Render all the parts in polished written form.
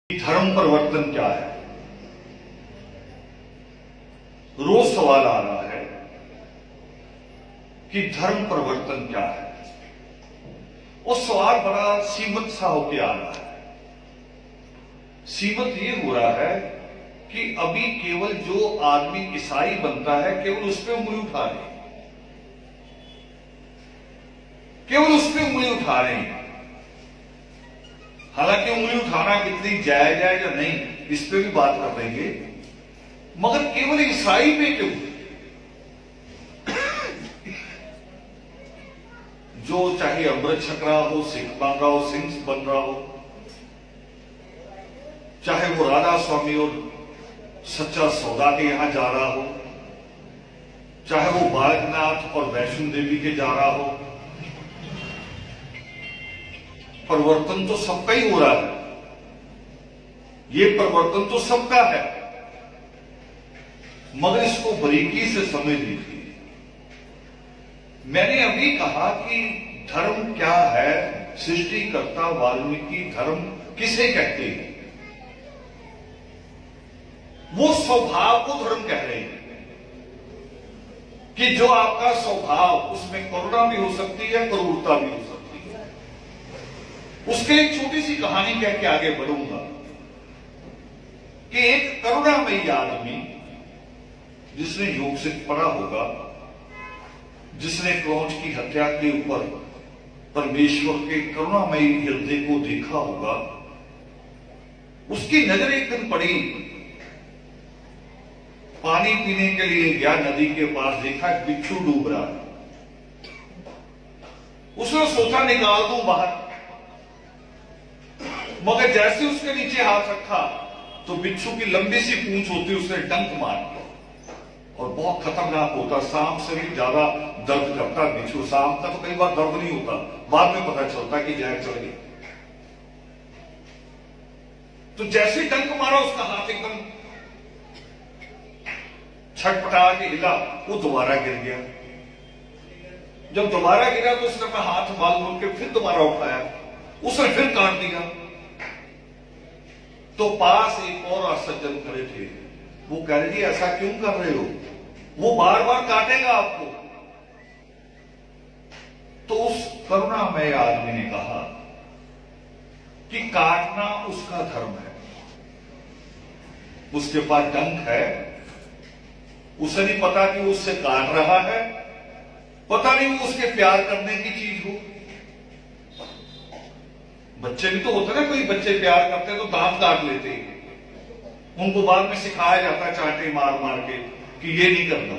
धर्म परिवर्तन क्या है। रोज सवाल आ रहा है कि धर्म परिवर्तन क्या है। वो सवाल बड़ा सीमित सा होके आ रहा है। सीमित ये हो रहा है कि अभी केवल जो आदमी ईसाई बनता है केवल उस पर उंगली उठा रहे हैं, केवल उस पर उंगली उठा रहे हैं। हालांकि उंगली उठाना कितनी जायज है या नहीं इस पे भी बात कर देंगे, मगर केवल ईसाई पे क्यों? जो चाहे अमृत छक रहा हो, सिख बन रहा हो, सिंह बन रहा हो, चाहे वो राधा स्वामी और सच्चा सौदा के यहां जा रहा हो, चाहे वो बालकनाथ और वैष्णो देवी के जा रहा हो, परिवर्तन तो सबका ही हो रहा है। ये परिवर्तन तो सबका है, मगर इसको बारीकी से समझ लीजिए। मैंने अभी कहा कि धर्म क्या है, सृष्टिकर्ता वाल्मीकि धर्म किसे कहते हैं। वो स्वभाव को धर्म कह रहे हैं कि जो आपका स्वभाव, उसमें करुणा भी हो सकती है, क्रूरता भी हो सकती है। उसके एक छोटी सी कहानी कह के आगे बढ़ूंगा कि एक करुणामयी आदमी जिसने योग से पढ़ा होगा, जिसने क्रौंच की हत्या के ऊपर परमेश्वर के करुणामयी हृदय को देखा होगा, उसकी नजर एक दिन पड़ी, पानी पीने के लिए गया नदी के पास, देखा एक बिच्छू डूब रहा है। उसने सोचा निकाल दूं बाहर, मगर जैसे उसके नीचे हाथ रखा तो बिच्छू की लंबी सी पूंछ होती, उसने डंक मार दिया और बहुत खतरनाक होता, सांप से भी ज्यादा दर्द करता बिच्छू। सांप का तो कई बार दर्द नहीं होता, बाद में पता चलता कि जहर चढ़ गई। तो जैसे डंक मारा उसका हाथ एकदम छटपटा के हिला, वो दोबारा गिर गया। जब दोबारा गिरा तो उसने अपना हाथ बाल मोड़ के फिर दोबारा उठाया, उसने फिर काट दिया। तो पास एक और सज्जन खड़े थे, वो कह रहे ऐसा क्यों कर रहे हो, वो बार बार काटेगा आपको। तो उस करुणामय आदमी ने कहा कि काटना उसका धर्म है, उसके पास डंक है, उसे नहीं पता कि वो उससे काट रहा है, पता नहीं वो उसके प्यार करने की चीज हो। बच्चे भी तो होते ना, कोई बच्चे प्यार करते हैं तो दांत काट लेते हैं, उनको बाद में सिखाया जाता है चांटे मार मार के कि ये नहीं करना।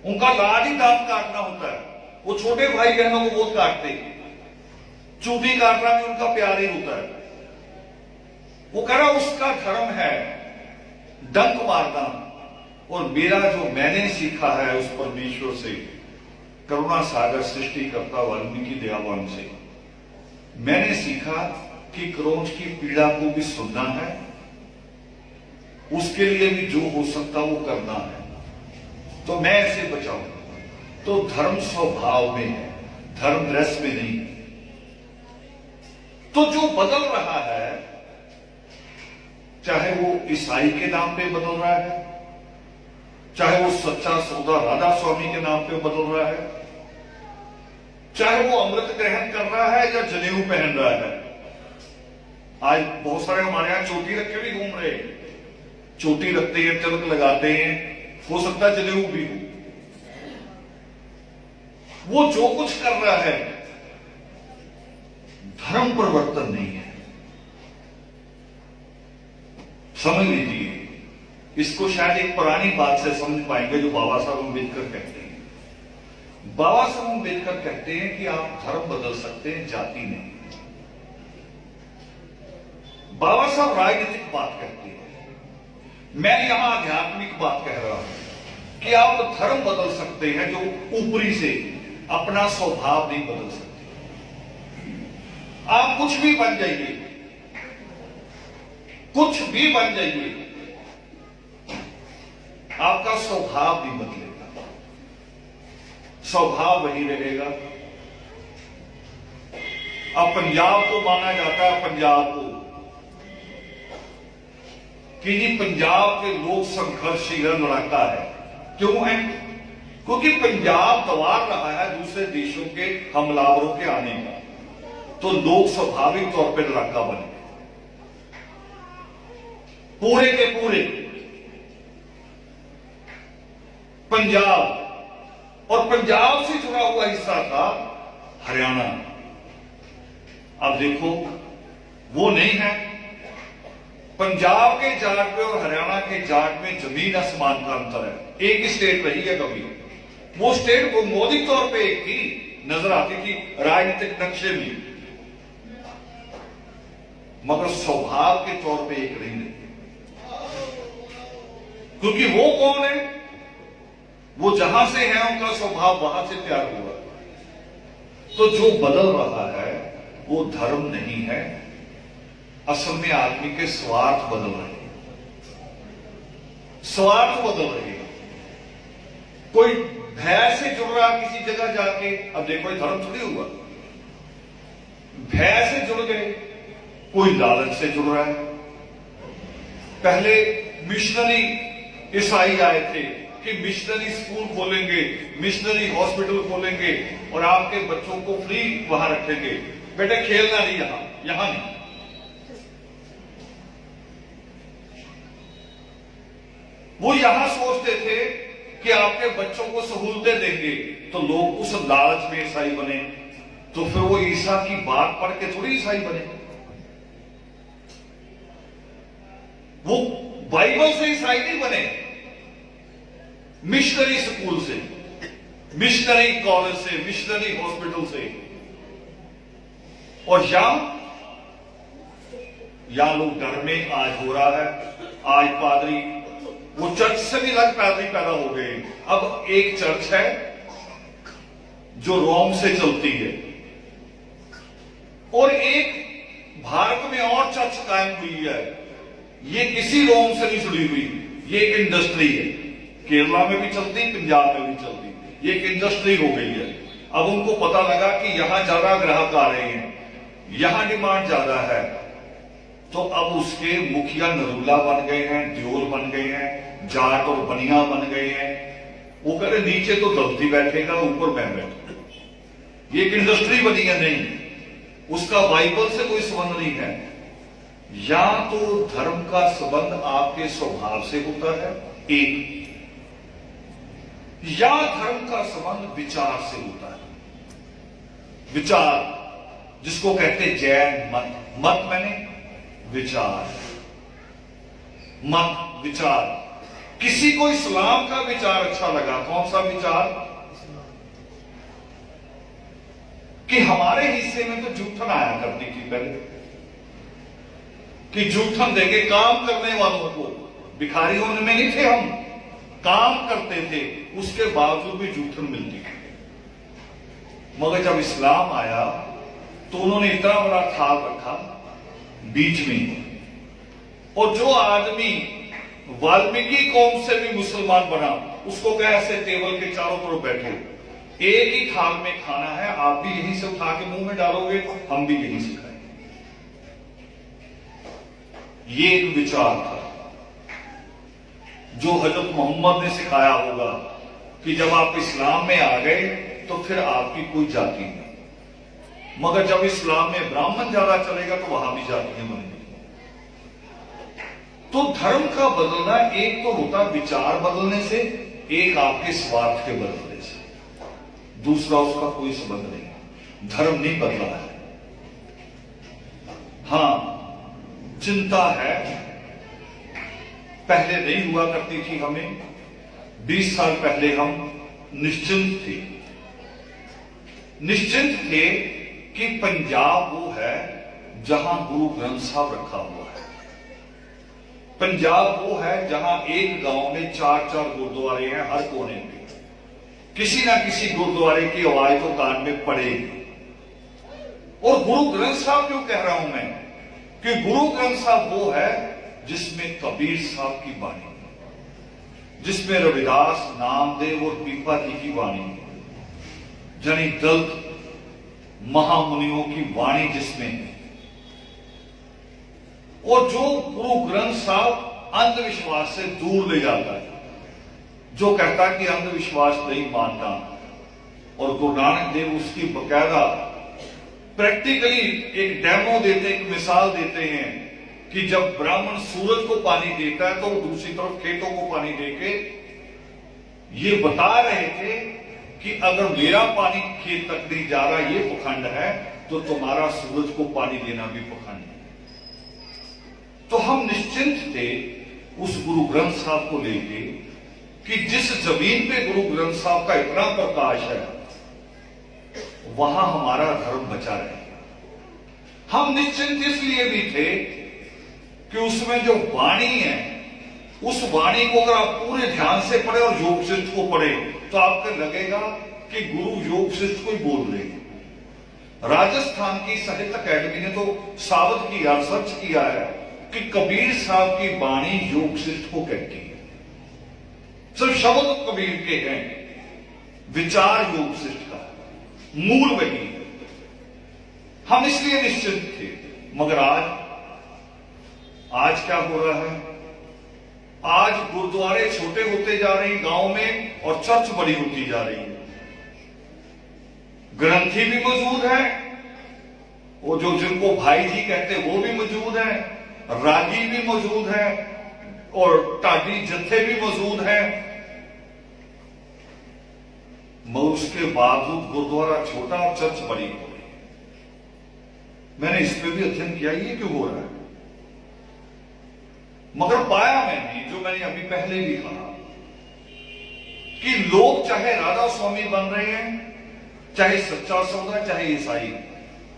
उनका लाड ही दांत काटना होता है। वो छोटे भाई बहनों को बहुत काटते हैं, चूटी काटना भी उनका प्यार ही होता है। वो कह रहा उसका धर्म है डंक मारना, और मेरा जो मैंने सीखा है उस परमेश्वर से, करुणा सागर सृष्टिकर्ता वाल्मीकि दयावान से, मैंने सीखा कि क्रौंच की पीड़ा को भी सुनना है, उसके लिए भी जो हो सकता वो करना है, तो मैं ऐसे बचाऊं। तो धर्म स्वभाव में है, धर्म ड्रेस में नहीं। तो जो बदल रहा है, चाहे वो ईसाई के नाम पे बदल रहा है, चाहे वो सच्चा सौदा राधा स्वामी के नाम पे बदल रहा है, चाहे वो अमृत ग्रहण कर रहा है या जनेऊ पहन रहा है। आज बहुत सारे हमारे यहां चोटी रखे भी घूम रहे हैं, चोटी रखते हैं, तिलक लगाते हैं, हो सकता है जनेऊ भी हो। वो जो कुछ कर रहा है धर्म परिवर्तन नहीं है, समझ लीजिए। इसको शायद एक पुरानी बात से समझ पाएंगे जो बाबा साहब अम्बेडकर कहते हैं। बाबा साहब अम्बेडकर कहते हैं कि आप धर्म बदल सकते हैं, जाति नहीं। बाबा साहब राजनीतिक बात कहते हैं, मैं यहां आध्यात्मिक बात कह रहा हूं कि आप धर्म बदल सकते हैं, जो ऊपरी से, अपना स्वभाव नहीं बदल सकते। आप कुछ भी बन जाइए, कुछ भी बन जाइए, आपका स्वभाव नहीं बदलेगा, स्वभाव वही रहेगा। अब पंजाब को माना जाता है, पंजाब को कि जी पंजाब के लोग संघर्षशील लड़ाका है। क्यों है? क्योंकि पंजाब दबाव रहा है दूसरे देशों के हमलावरों के आने का, तो लोग स्वाभाविक तौर पर लड़ाका बने पूरे के पूरे। पंजाब और पंजाब से जुड़ा हुआ हिस्सा था हरियाणा। अब देखो वो नहीं है। पंजाब के जाट में और हरियाणा के जाट में जमीन आसमान का अंतर है। एक ही स्टेट रही है कभी, वो स्टेट भौगोलिक तौर पे एक थी, नजर आती थी राजनीतिक नक्शे में, मगर स्वभाव के तौर पे एक नहीं रही। क्योंकि वो कौन है? वो जहां से है उनका स्वभाव वहां से तैयार हुआ। तो जो बदल रहा है वो धर्म नहीं है, असल में आदमी के स्वार्थ बदल रहे हैं। स्वार्थ बदल रहे हैं। कोई भय से जुड़ रहा किसी जगह जाके, अब देखो धर्म थोड़ी हुआ, भय से जुड़ गए। कोई लालच से जुड़ रहा है। पहले मिशनरी ईसाई आए थे कि मिशनरी स्कूल खोलेंगे, मिशनरी हॉस्पिटल खोलेंगे और आपके बच्चों को फ्री वहां रखेंगे, बेटे खेलना नहीं, यहां नहीं। वो यहां सोचते थे कि आपके बच्चों को सहूलतें देंगे, तो लोग उस लालच में ईसाई बने। तो फिर वो ईसा की बात पढ़ के थोड़ी ईसाई बने, वो बाइबल से ईसाई नहीं बने, मिशनरी स्कूल से, मिशनरी कॉलेज से, मिशनरी हॉस्पिटल से। और यहां लोग डर में आज हो रहा है। आज पादरी वो चर्च से भी अलग पादरी पैदा हो गए। अब एक चर्च है जो रोम से चलती है और एक भारत में और चर्च कायम हुई है। ये किसी रोम से नहीं जुड़ी हुई, ये एक इंडस्ट्री है। केरला में भी चलती, पंजाब में भी चलती, ये एक इंडस्ट्री हो गई है। अब उनको पता लगा कि यहां ज्यादा ग्राहक आ रहे हैं, यहां डिमांड ज्यादा है, तो अब उसके मुखिया नरूला बन गए हैं, दियोल बन गए हैं, जाट और बनिया बन गए हैं। वो कह रहे नीचे तो दलती बैठेगा, ऊपर मैं बैठूंगा। ये एक इंडस्ट्री बनी है। नहीं, उसका बाइबल से कोई संबंध नहीं है। या तो धर्म का संबंध आपके स्वभाव से होता है एक, या धर्म का संबंध विचार से होता है। विचार जिसको कहते जैन मत, मत मैंने विचार, मत विचार। किसी को इस्लाम का विचार अच्छा लगा, कौन सा विचार? कि हमारे हिस्से में तो जूठन आया करती थी पहले, कि जूठन देंगे काम करने वालों को। भिखारी होने में नहीं थे हम, काम करते थे, उसके बावजूद भी जूठन मिलती थी। मगर जब इस्लाम आया तो उन्होंने इतना बड़ा थाल रखा बीच में, और जो आदमी वाल्मीकि कौम से भी मुसलमान बना, उसको क्या ऐसे टेबल के चारों तरफ बैठो, एक ही थाल में खाना है, आप भी यहीं से उठा के मुंह में डालोगे, हम भी यहीं से खाएंगे। ये एक विचार था जो हजरत मोहम्मद ने सिखाया होगा कि जब आप इस्लाम में आ गए तो फिर आपकी कोई जाति नहीं। मगर जब इस्लाम में ब्राह्मण ज्यादा चलेगा तो वहां भी जातियां बनेंगी। तो धर्म का बदलना एक तो होता विचार बदलने से, एक आपके स्वार्थ के बदलने से, दूसरा उसका कोई संबंध नहीं। धर्म नहीं बदला है। हां, चिंता है, पहले नहीं हुआ करती थी हमें। 20 साल पहले हम निश्चिंत थे, निश्चिंत थे कि पंजाब वो है जहां गुरु ग्रंथ साहब रखा हुआ है। पंजाब वो है जहां एक गांव में 4-4 गुरुद्वारे हैं, हर कोने में किसी ना किसी गुरुद्वारे की आवाज तो कान में पड़ेगी। और गुरु ग्रंथ साहब क्यों कह रहा हूं मैं? कि गुरु ग्रंथ साहब वो है जिसमें कबीर साहब की वाणी, जिसमें रविदास, नामदेव और पीपा जी की वाणी, यानी दलित महामुनियों की वाणी जिसमें। और जो गुरु ग्रंथ साहब अंधविश्वास से दूर ले जाता है, जो कहता है कि अंधविश्वास नहीं मानना। और गुरु नानक देव उसकी बकायदा प्रैक्टिकली एक डेमो देते, एक मिसाल देते हैं कि जब ब्राह्मण सूरज को पानी देता है तो वो दूसरी तरफ खेतों को पानी देके ये बता रहे थे कि अगर मेरा पानी खेत तक नहीं जा रहा, ये पखंड है, तो तुम्हारा सूरज को पानी देना भी पखंड है। तो हम निश्चिंत थे उस गुरु ग्रंथ साहब को लेके कि जिस जमीन पे गुरु ग्रंथ साहब का इतना प्रकाश है, वहां हमारा धर्म बचा रहेगा। हम निश्चिंत इसलिए भी थे कि उसमें जो वाणी है, उस वाणी को अगर आप पूरे ध्यान से पढ़े और योग शिष्ट को पढ़े तो आपको लगेगा कि गुरु योग शिष्ट को ही बोल रहे हैं। राजस्थान की साहित्य अकेडमी ने तो साबित किया, सर्च किया है कि कबीर साहब की वाणी योग शिष्ट को कहती है। सिर्फ शब्द कबीर के हैं, विचार योग शिष्ट का मूल वही है। हम इसलिए निश्चित थे। मगर आज क्या हो रहा है? आज गुरुद्वारे छोटे होते जा रहे हैं गांव में और चर्च बड़ी होती जा रही है। ग्रंथी भी मौजूद है, वो जो जिनको भाई जी कहते हैं वो भी मौजूद है, रागी भी मौजूद है और टाटी जत्थे भी मौजूद है। मगर उसके बावजूद गुरुद्वारा छोटा और चर्च बड़ी हो रही है। मैंने इस पर भी अध्ययन किया, ये क्यों हो रहा है? मगर पाया मैंने, जो मैंने अभी पहले भी कहा, कि लोग चाहे राधा स्वामी बन रहे हैं, चाहे सच्चा सौदा, चाहे ईसाई,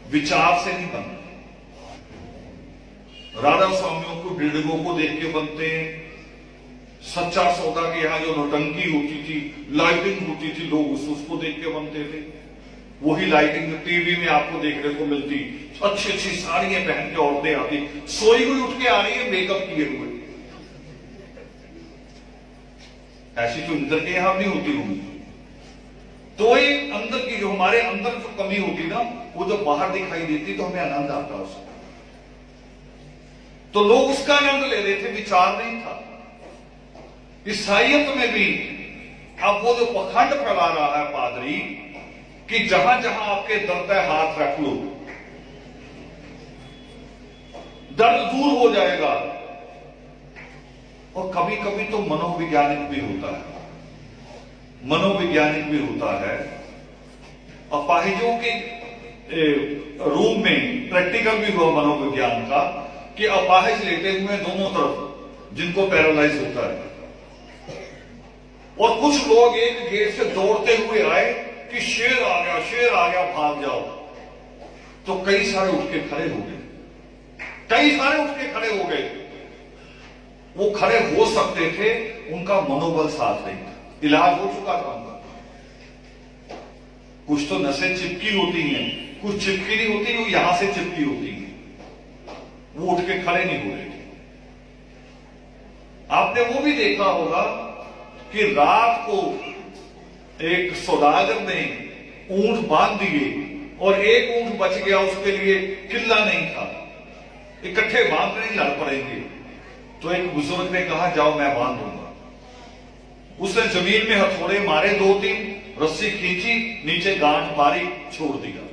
विचार से नहीं बन रहे। राधा स्वामियों को बिल्डिंगों को देख के बनते हैं। सच्चा सौदा के यहां जो नौटंकी होती थी, लाइटिंग होती थी, लोग उसको देख के बनते थे। वही लाइटिंग टीवी में आपको देखने को मिलती, अच्छी अच्छी साड़ियां पहन के औरतें आती, सोई हुई उठ के आ रही है मेकअप किए हुए। ऐसी तो इंदर के यहां नहीं होती होंगी। तो एक अंदर की, जो हमारे अंदर जो कमी होती ना, वो जब बाहर दिखाई देती तो हमें आनंद आता उसका। तो लोग उसका आनंद ले रहे थे, विचार नहीं था। ईसाइयत में भी अब वो जो पखंड फैला रहा है पादरी कि जहां जहां आपके दर्द है हाथ रख लो, दर्द दूर हो जाएगा। और कभी कभी तो मनोवैज्ञानिक भी होता है, मनोवैज्ञानिक भी होता है। अपाहिजों के रूम में प्रैक्टिकल भी हुआ मनोविज्ञान का कि अपाहिज लेटे हुए दोनों तरफ, जिनको पैरालाइज होता है, और कुछ लोग एक गेट से दौड़ते हुए आए कि शेर आ गया, शेर आ गया, भाग जाओ। तो कई सारे उठ के खड़े हो गए, कई सारे उठ के खड़े हो गए। वो खड़े हो सकते थे, उनका मनोबल साथ नहीं था, इलाज हो चुका था उनका। कुछ तो नसें चिपकी होती हैं, कुछ चिपकी नहीं होती, वो यहां से चिपकी होती है, वो उठ के खड़े नहीं हो रहे थे। आपने वो भी देखा होगा कि रात को एक सौदागर ने ऊंट बांध दिए और एक ऊंट बच गया, उसके लिए किल्ला नहीं था, इकट्ठे बांध नहीं लड़ पड़ेंगे। तो एक बुजुर्ग ने कहा जाओ मैं बांध दूंगा। उसने जमीन में हथौड़े मारे, 2-3 रस्सी खींची, नीचे गांठ मारी, छोड़ दिया।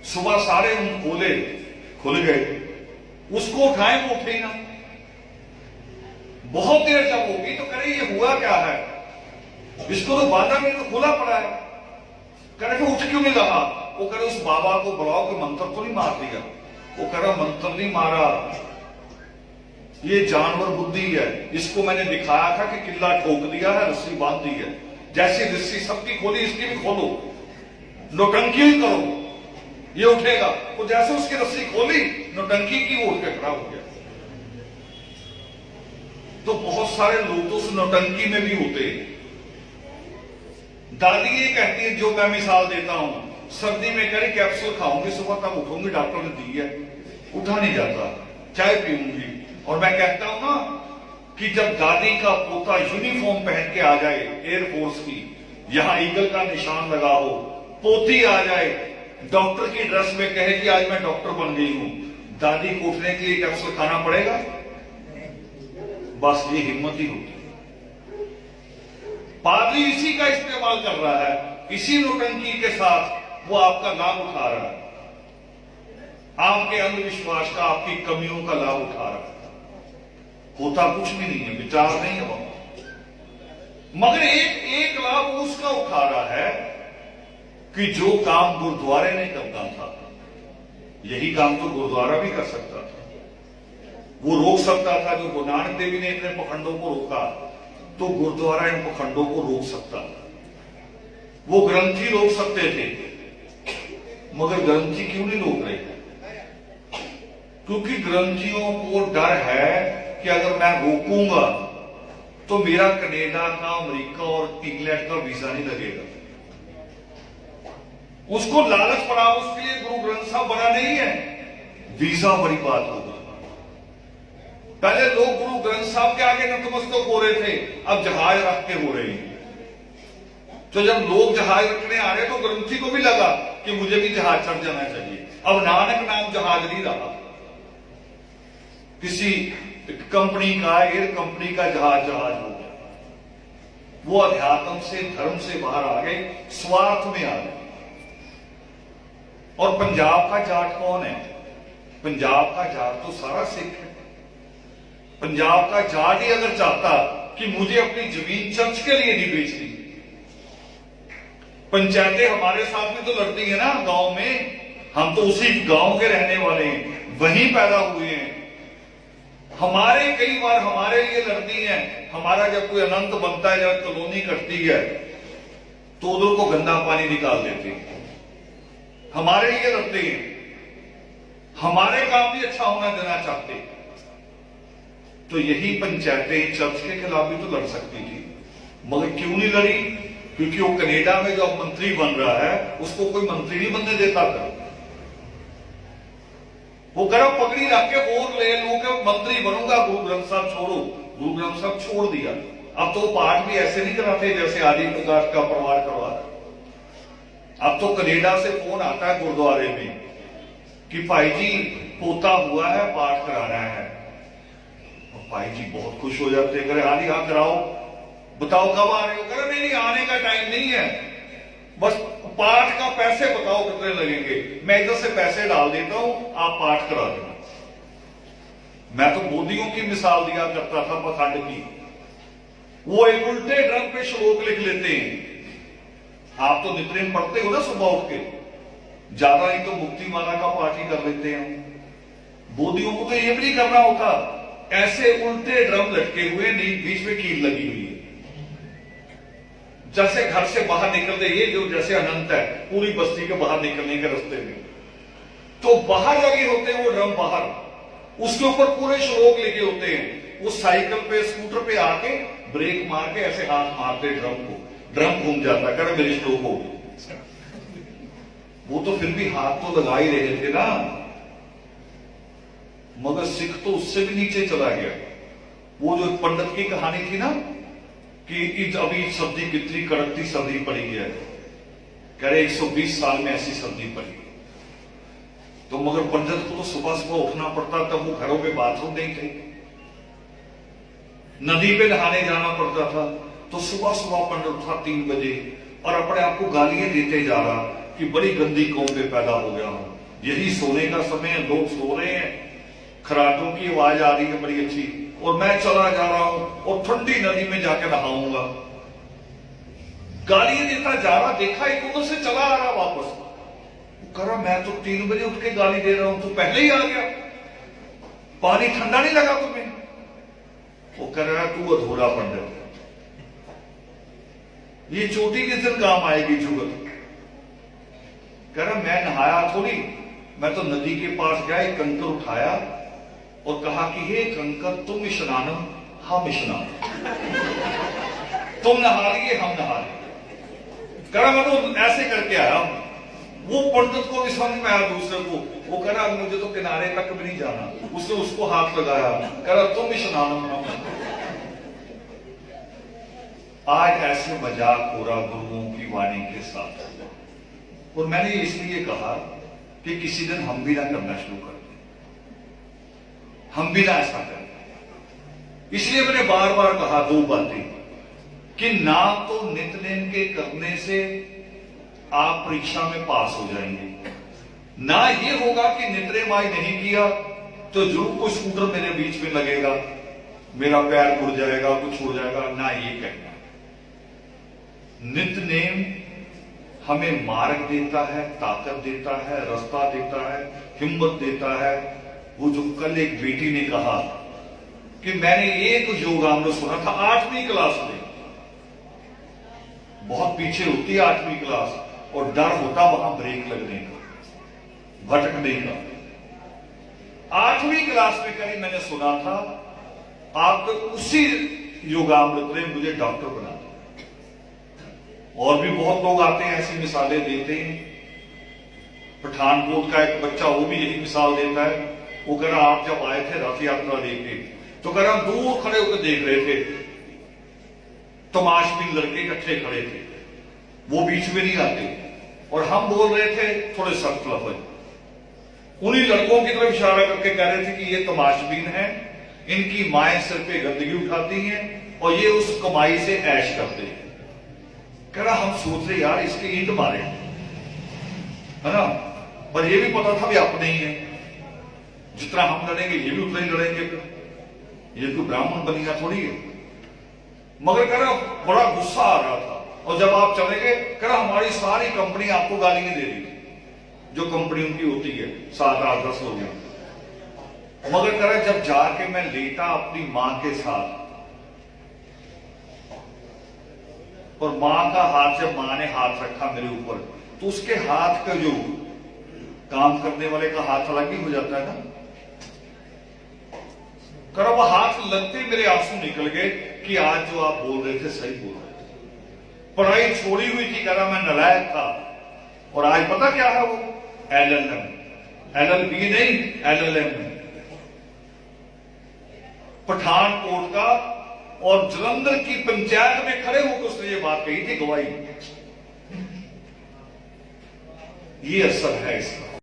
सुबह सारे ऊंट खुल गए, उसको उठाए वो उठे ना। बहुत देर जब होगी तो करे ये हुआ क्या है, इसको तो बांधा नहीं तो खुला पड़ा है। करे कि उठ क्यों नहीं रहा? वो करे उस बाबा को बुलाओ कि मंत्र तो नहीं मार दिया। वो कह रहा मंत्र नहीं मारा, ये जानवर बुद्धि है, इसको मैंने दिखाया था कि किल्ला ठोक दिया है, रस्सी बांध दी है। जैसी रस्सी सबकी खोली, इसकी भी खोलो, नौटंकी ही करो, ये उठेगा। तो जैसे उसकी रस्सी खोली, नौटंकी की, वो उठ के खड़ा हो गया। तो बहुत सारे लोग तो उस नौटंकी में भी होते हैं। दादी ये कहती है, जो मैं मिसाल देता हूं, सर्दी में कह रही कैप्सूल खाऊंगी, सुबह तक उठूंगी, डॉक्टर ने दी है, उठा नहीं जाता, चाय पीऊंगी। और मैं कहता हूं ना कि जब दादी का पोता यूनिफॉर्म पहन के आ जाए एयरफोर्स की, यहां ईगल का निशान लगा हो, पोती आ जाए डॉक्टर की ड्रेस में, कहे कि आज मैं डॉक्टर बन गई हूं, दादी कूटने के लिए कैप्सूल खाना पड़ेगा? बस ये हिम्मत ही होती है। पादरी इसी का इस्तेमाल कर रहा है, इसी नौटंकी के साथ वो आपका लाभ उठा रहा है, आपके अंधविश्वास का, आपकी कमियों का लाभ उठा रहा है। होता कुछ भी नहीं है, विचार नहीं है वहां, मगर एक लाभ उसका उठा रहा है कि जो काम गुरुद्वारे ने करना था, यही काम तो गुरुद्वारा भी कर सकता था। वो रोक सकता था, जो गुरु नानक देवी ने इतने पखंडों को रोका, तो गुरुद्वारा इन पखंडों को रोक सकता था। वो ग्रंथी रोक सकते थे, मगर ग्रंथी क्यों नहीं रोक रहे? क्योंकि ग्रंथियों को डर है कि अगर मैं रोकूंगा तो मेरा कनाडा का, अमेरिका और इंग्लैंड का वीजा नहीं लगेगा। उसको लालच पड़ा, उसके लिए गुरु ग्रंथ साहब बना नहीं है, वीजा बड़ी बात होगी। पहले लोग गुरु ग्रंथ साहब के आगे नतमस्तक हो रहे थे, अब जहाज रख के हो रहे हैं। तो जब लोग जहाज रखने आ रहे तो ग्रंथी को भी लगा कि मुझे भी जहाज चढ़ जाना चाहिए। अब नानक नाम जहाज नहीं रहा, किसी कंपनी का, एयर कंपनी का जहाज हो गया। वो अध्यात्म से, धर्म से बाहर आ गए, स्वार्थ में आ गए। और पंजाब का जाट कौन है? पंजाब का जाट तो सारा सिख है। पंजाब का जाट ही अगर चाहता कि मुझे अपनी जमीन चर्च के लिए नहीं बेचनी, पंचायतें हमारे साथ भी तो लड़ती है ना गांव में, हम तो उसी गांव के रहने वाले हैं, वहीं पैदा हुए हैं। हमारे कई बार हमारे लिए लड़ती हैं। हमारा जब कोई अनंत बनता है, जब कॉलोनी कटती है तो उधर को गंदा पानी निकाल देते हैं, हमारे लिए लड़ते हैं, हमारे काम भी अच्छा होना देना चाहते हैं। तो यही पंचायतें चर्च के खिलाफ भी तो लड़ सकती थी, मगर क्यों नहीं लड़ी? क्योंकि वो कनाडा में जो मंत्री बन रहा है, उसको कोई मंत्री नहीं बनने देता था। वो करो पगड़ी रख के वोट ले लू के मंत्री बनूंगा, गुरु ग्रंथ साहब छोड़ो। गुरु ग्रंथ साहब छोड़ दिया। अब तो पाठ भी ऐसे नहीं कराते जैसे आदि प्रकाश का परिवार करवा रहा। अब तो कनाडा से फोन आता है गुरुद्वारे में कि भाई जी पोता हुआ है, पाठ कराना है। और भाई जी बहुत खुश हो जाते हैं, करे हाँ जी हाँ कराओ, बताओ कब आ रहे हो? करे नहीं नहीं, आने का टाइम नहीं है, बस पाठ का पैसे बताओ कितने लगेंगे, मैं इधर से पैसे डाल देता हूं, आप पाठ करा देना। मैं तो मोदियों की मिसाल दिया करता था पखंड की। वो एक उल्टे ड्रम पे श्लोक लिख लेते हैं। आप तो नित्य पढ़ते हो ना सुबह उठ के, ज्यादा ही तो मुक्ति माला का पाठ ही कर लेते हैं। मोदियों को तो ये भी नहीं करना होता। ऐसे उल्टे ड्रम लटके हुए, बीच में कील लगी हुई है, जैसे घर से बाहर निकलते, ये जो जैसे अनंत है पूरी बस्ती के बाहर निकलने के रास्ते में, तो बाहर लगे होते हैं वो ड्रम बाहर, उसके ऊपर पूरे श्लोक लिखे होते हैं। वो साइकिल पे, स्कूटर पे आके ब्रेक मार के ऐसे हाथ मारते ड्रम को, ड्रम घूम जाता, कर मेरे श्लोक हो गए। वो तो फिर भी हाथ तो लगा ही रहे थे ना, मगर सिख तो उससे भी नीचे चला गया। वो जो पंडित की कहानी थी ना कि अभी सब्जी कितनी कड़कती सर्दी पड़ी है, कह रहे 120 साल में ऐसी सर्दी पड़ी। तो मगर पंडित को तो सुबह सुबह उठना पड़ता, तब वो घरों में बाथरूम नहीं थे, नदी पे नहाने जाना पड़ता था। तो सुबह सुबह पंडित उठा 3 बजे और अपने आप को गालियां देते जा रहा कि बड़ी गंदी कौम पे पैदा हो गया हूं, यही सोने का समय है, लोग सो रहे हैं, खराटों की आवाज आ रही है बड़ी अच्छी, और मैं चला जा रहा हूं और ठंडी नदी में जाकर नहाऊंगा। गालियां देता जा रहा, देखा एक उधर से चला आ रहा वापस, कह रहा मैं तो 3 बजे उठ के गाली दे रहा हूं, तू पहले ही आ गया, पानी ठंडा नहीं लगा तुम्हें? वो कह रहा तू अधूरा पंडित, ये चोटी किस दिन काम आएगी जुगत? कह रहा मैं नहाया थोड़ी, मैं तो नदी के पास गया, एक कंकर उठाया और कहा कि हे कंकर तुम स्नानम हम स्नान, तुम नहा लिए हम नहा लिए। कह रहा मैं तो ऐसे करके आया। वो पंडित को भी समझ में आया, दूसरे को, वो कह रहा मुझे तो किनारे तक भी नहीं जाना, उसने उसको हाथ लगाया, कह रहा तुम स्नानम हम। आज ऐसे मजाक हो रहा गुरुओं की वाणी के साथ, और मैंने इसलिए कहा कि किसी दिन हम भी ना करना शुरू कर दें। हम भी ना ऐसा करें। इसलिए मैंने बार बार कहा दो बातें कि ना तो नित्यनेम के करने से आप परीक्षा में पास हो जाएंगे, ना ये होगा कि नित्यनेम नहीं किया तो जरूर कोई स्कूटर मेरे बीच में लगेगा, मेरा पैर मुड़ जाएगा, कुछ हो जाएगा, ना ये कहना। नित्यनेम हमें मार्ग देता है, ताकत देता है, रास्ता देता है, हिम्मत देता है। वो जो कल एक बेटी ने कहा कि मैंने एक योगामृत सुना था 8वीं क्लास में, बहुत पीछे होती है 8वीं क्लास, और डर होता वहां ब्रेक लगने का, भटकने का। 8वीं क्लास में करीब मैंने सुना था, आप उसी योगामृत ने मुझे डॉक्टर बना दिया। और भी बहुत लोग आते हैं ऐसी मिसालें देते हैं। पठानकोट का एक बच्चा वो भी यही मिसाल देता है। वो कह रहा आप जब आए थे रथ यात्रा देखे तो कह रहा दूर खड़े होकर देख रहे थे, तमाशबीन लड़के इकट्ठे खड़े थे, वो बीच में नहीं आते, और हम बोल रहे थे थोड़े सख्त लफ्ज। उन्हीं लड़कों की तरफ इशारा करके कह रहे थे कि ये तमाशबीन है, इनकी माएं सिर पे गंदगी उठाती हैं और ये उस कमाई से ऐश करते हैं। कह रहा हम सोच रहे यार इसके ईंट मारे, है ना, पर ये भी पता था भी अपने ही है, जितना हम लड़ेंगे ये भी उतना ही लड़ेंगे, ये कोई ब्राह्मण बनेगा थोड़ी है। मगर कह रहा बड़ा गुस्सा आ रहा था, और जब आप चले गए कह रहा हमारी सारी कंपनी आपको गालियां दे रही थी, जो कंपनी उनकी होती है 7, 8, 10 लोग। मगर कह रहा जब जाके मैं लेटा अपनी मां के साथ, और मां का हाथ, जब मां ने हाथ रखा मेरे ऊपर, तो उसके हाथ का जो काम करने वाले का हाथ अलग ही हो जाता है ना। कर वो हाथ लगते ही मेरे आंसू निकल गए कि आज जो आप बोल रहे थे सही बोल रहे थे। पढ़ाई छोड़ी हुई थी, कह रहा मैं नालायक था, और आज पता क्या है वो LLM, LLB नहीं LLM, पठानकोट का, और जलंधर की पंचायत में खड़े होकर उसने ये बात कही थी, गवाही। ये असर है इसका।